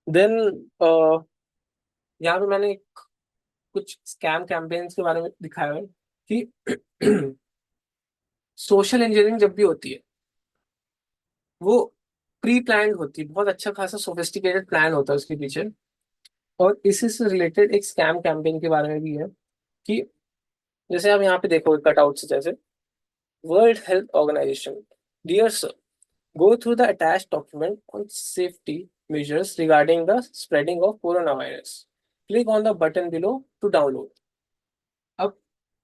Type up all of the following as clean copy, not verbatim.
Then यहाँ पे मैंने कुछ स्कैम कैंपेन्स के बारे में दिखाया है कि सोशल इंजीनियरिंग जब भी होती है वो प्री प्लान्ड होती है, बहुत अच्छा खासा सोफिस्टिकेटेड प्लान होता है उसके पीछे। और इसी से रिलेटेड एक स्कैम कैंपेन के बारे में भी है कि जैसे आप यहाँ पे देखोगे कटआउट से, जैसे World Health Organization, dear sir, go through the attached document on safety measures regarding the spreading of coronavirus. Click on the button below to download. अब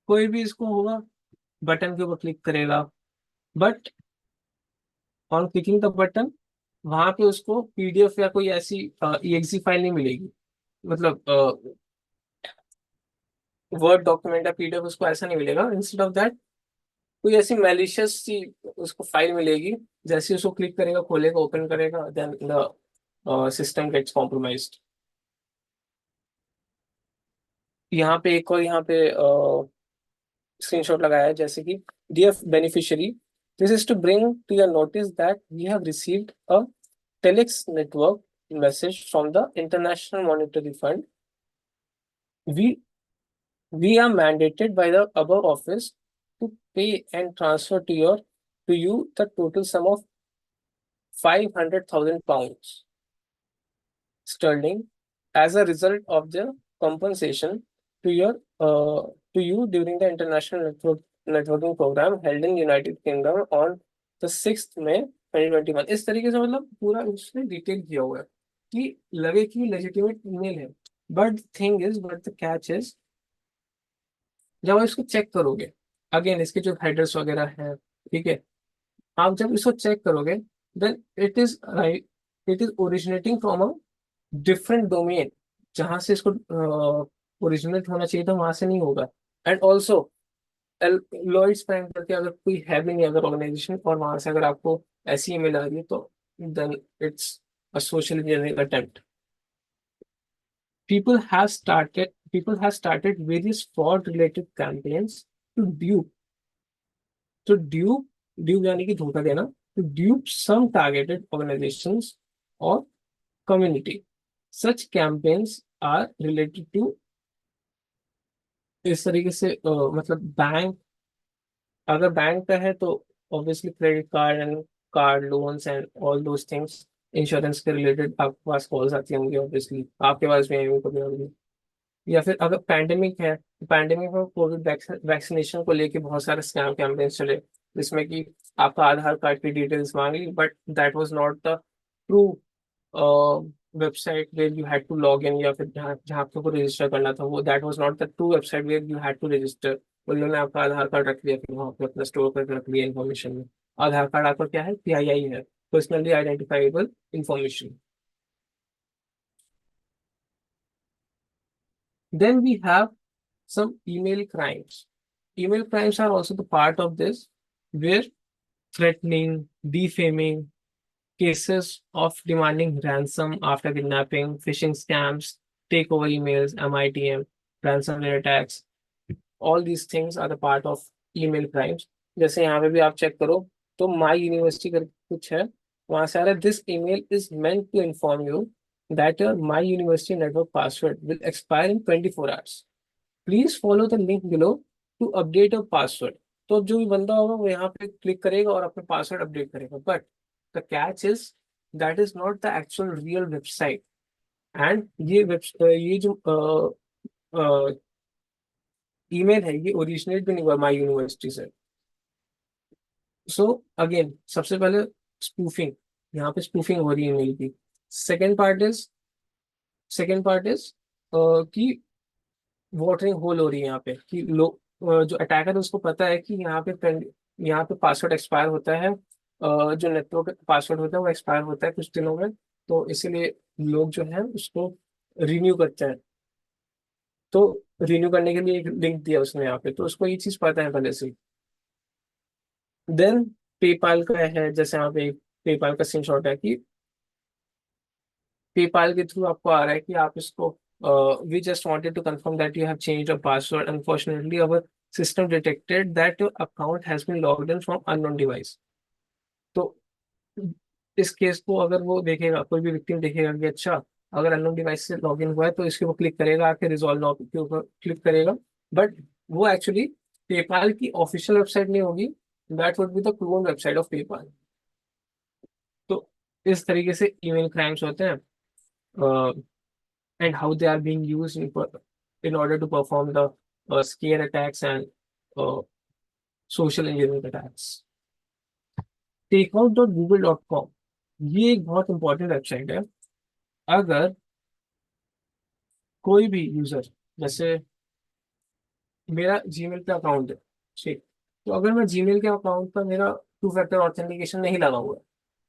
कोई भी इसको होगा, बटन के ऊपर क्लिक करेगा, but on clicking the button वहां पे उसको पीडीएफ या कोई ऐसी EXE फाइल नहीं मिलेगी। मतलब वर्ड डॉक्यूमेंट या पीडीएफ उसको ऐसा नहीं मिलेगा। इंस्टेड ऑफ दैट कोई ऐसी मैलिशियस सी उसको फाइल मिलेगी। जैसे ही उसको क्लिक करेगा, खोलेगा, ओपन करेगा, then the system gets compromised. यहाँ पे एक और यहाँ पे स्क्रीनशॉट लगाया है, जैसे कि dear beneficiary, this is to bring to your notice that we have received a telex network message from the International Monetary Fund. We we are mandated by the above office to pay and transfer to you the total sum of £500,000 sterling as a result of the compensation to your to you during the international networking program held in United Kingdom on the 6th May 2021। इस तरीके से मतलब पूरा उसने detail किया हुआ है कि लगे कि लेजिटिमेट ईमेल है। बट द कैच इज, जब आप इसको चेक करोगे, अगेन इसके जो हेडर्स वगैरह हैं, ठीक है, आप जब इसको चेक करोगे, then it is originating from a different domain. जहां से इसको ओरिजिनेट होना चाहिए था वहां से नहीं होगा। एंड ऑल्सो लॉइड्स बैंक करके अगर कोई है भी नहीं अगर ऑर्गेनाइजेशन, और वहां से अगर आपको ऐसी ईमेल आ रही है, तो then it's a social engineering attempt. People have started various fraud related campaigns to dupe यानी कि धोखा देना, to dupe some targeted organizations or community. Such campaigns are related to इस तरीके से मतलब बैंक, अगर बैंक का है तो obviously credit card and card loans and all those things. Insurance के रिलेटेड आपके पास कॉल्स आती होंगी, ऑब्वियसली आपके पास भी आएंगी कभी होंगी। या फिर अगर पैंडेमिक है, तो पैंडेमिक में कोविड वैक्सीनेशन को लेके बहुत सारे स्कैम कैंपेन्स चले, जिसमें कि आपका आधार कार्ड की डिटेल्स मांगी, but that was not the true website where you had to log in, या फिर जहाँ जहाँ आपको रजिस्टर करना था, वो that was not the true website where you had to register. उन्होंने आपका आधार कार्ड रख लिया, फिर वहाँ पे अपना स्टोर करके रख लिया इन्फॉर्मेशन में। आधार कार्ड आपका क्या है? PII है, personally identifiable information. Then we have some email crimes. Email crimes are also the part of this, where threatening, defaming, cases of demanding ransom after kidnapping, phishing scams, takeover emails, MITM, ransomware attacks, all these things are the part of email crimes। जैसे यहाँ पे भी आप check करो तो माई university करके कुछ है, वहां से आ रहा है, this email is meant to inform you that your my university network password will expire in 24 hours। Please follow the link below to update your password. तो जो भी बंदा होगा वो यहाँ पे क्लिक करेगा और अपने पासवर्ड अपडेट करेगा, but the catch is that is not the actual real website. And ये जो ईमेल है, ये ओरिजिनेट भी नहीं हुआ माई यूनिवर्सिटी से। सो अगेन सबसे पहले स्पूफिंग, यहाँ पे स्पूफिंग हो रही है ईमेल की। Second part is second part is कि वाटरिंग होल हो रही है यहाँ पे, कि लोग जो अटैकर है उसको पता है कि यहाँ पे पासवर्ड एक्सपायर होता है, जो नेटवर्क पासवर्ड होता है वो एक्सपायर होता है कुछ दिनों में, तो इसीलिए लोग जो है उसको रिन्यू करते हैं। तो रिन्यू करने के लिए एक लिंक दिया उसने यहाँ पे, तो उसको ये चीज पता है पहले से। देन पेपाल का है, जैसे यहाँ पे पेपाल का स्क्रीनशॉट है कि पेपाल के थ्रू आपको आ रहा है कि आप इसको, we just wanted to confirm that you have changed your password, unfortunately our system detected that your account has been logged in from unknown device. तो इस केस को अगर वो देखेगा, कोई भी विक्टिम देखेगा कि अच्छा अगर अननोन डिवाइस से लॉग इन हुआ है तो इसके ऊपर क्लिक करेगा, आके रिजॉल्व नाउ के ऊपर क्लिक करेगा। बट वो एक्चुअली पेपाल की ऑफिशियल वेबसाइट नहीं होगी, that would be the clone website of PayPal. तो इस तरीके से ईमेल क्राइम्स होते हैं, and how they are being used in order to perform the scare attacks and uh, social engineering attacks. Takeout.google.com, ये एक बहुत इंपॉर्टेंट वेबसाइट है। अगर कोई भी यूजर, जैसे मेरा जीमेल पे अकाउंट है, ठीक, तो अगर मैं जीमेल के अकाउंट पर मेरा टू फैक्टर ऑथेंटिकेशन नहीं लगा हुआ है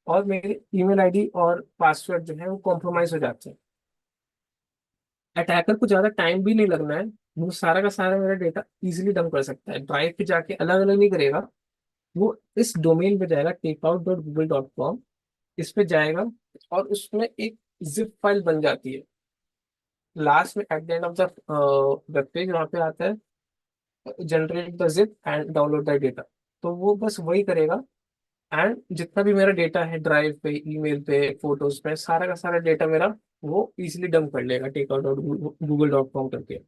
और मेरे ईमेल आईडी और पासवर्ड जो है वो कॉम्प्रोमाइज हो जाते हैं, अटैकर को ज्यादा टाइम भी नहीं लगना है, वो सारा का सारा मेरा डेटा इजीली डंप कर सकता है। ड्राइव पे जाके अलग अलग नहीं करेगा, वो इस डोमेन पे जाएगा takeout.google.com, इस पे जाएगा और उसमें एक जिप फाइल बन जाती है। लास्ट में at the end of the web page वहाँ पे आता है generate the zip and download the data. तो वो बस वही करेगा, एंड जितना भी मेरा डेटा है ड्राइव पे, ईमेल पे, फोटोज पे, सारा का सारा डेटा मेरा वो इजीली डंप कर लेगा takeout.google.com करके।